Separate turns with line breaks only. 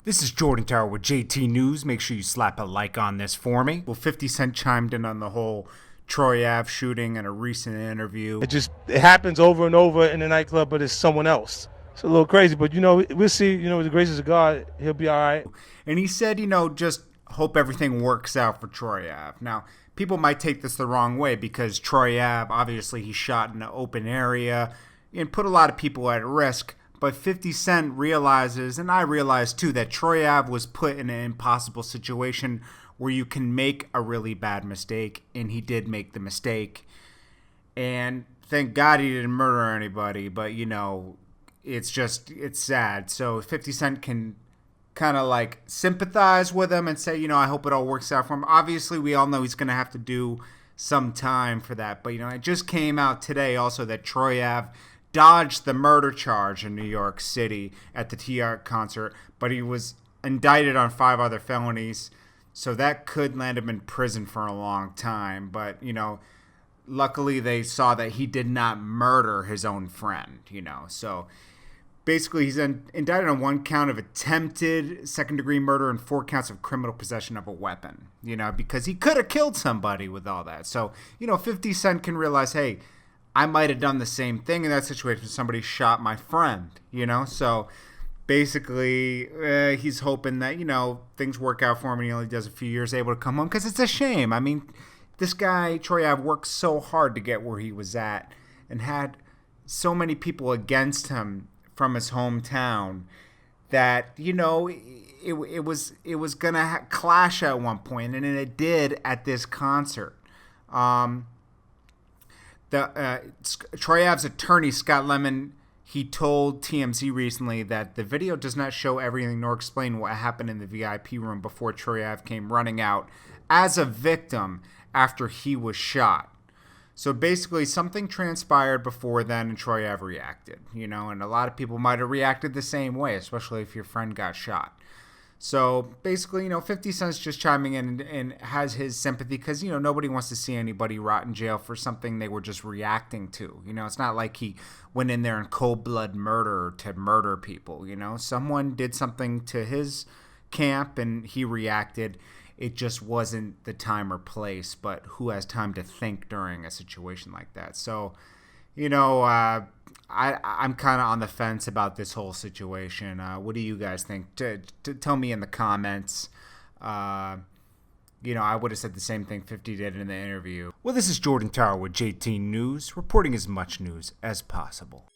This is Jordan Tower with JT News. Make sure you slap a like on this for me. Well, 50 Cent chimed in on the whole Troy Ave shooting in a recent interview.
It happens over and over in the nightclub, but it's someone else. It's a little crazy, but we'll see. With the graces of God, he'll be all right.
And he said, just hope everything works out for Troy Ave. Now, people might take this the wrong way because Troy Ave, obviously, he shot in an open area and put a lot of people at risk. But 50 Cent realizes, and I realize too, that Troy Ave was put in an impossible situation where you can make a really bad mistake, and he did make the mistake. And thank God he didn't murder anybody, but it's sad. So 50 Cent can kind of like sympathize with him and say, I hope it all works out for him. Obviously, we all know he's going to have to do some time for that. But, it just came out today also that Troy Ave dodged the murder charge in New York City at the TR concert, but he was indicted on 5 other felonies. So that could land him in prison for a long time. But, luckily they saw that he did not murder his own friend, So basically he's indicted on 1 count of attempted second-degree murder and 4 counts of criminal possession of a weapon, because he could have killed somebody with all that. So, 50 Cent can realize, hey, I might have done the same thing in that situation. Somebody shot my friend, So basically, he's hoping that, things work out for him and he only does a few years able to come home because it's a shame. I mean, this guy, Troy Ave, worked so hard to get where he was at and had so many people against him from his hometown that, it was going to clash at one point, and it did at this concert. Troy Ave's attorney, Scott Lemon, he told TMZ recently that the video does not show everything nor explain what happened in the VIP room before Troy Ave came running out as a victim after he was shot. So basically something transpired before then and Troy Ave reacted, and a lot of people might have reacted the same way, especially if your friend got shot. So basically, 50 Cent's just chiming in and has his sympathy because, nobody wants to see anybody rot in jail for something they were just reacting to. It's not like he went in there in cold blood murder to murder people. Someone did something to his camp and he reacted. It just wasn't the time or place, but who has time to think during a situation like that? So, I'm kind of on the fence about this whole situation. What do you guys think? Tell me in the comments. I would have said the same thing 50 did in the interview. Well, this is Jordan Tower with JT News, reporting as much news as possible.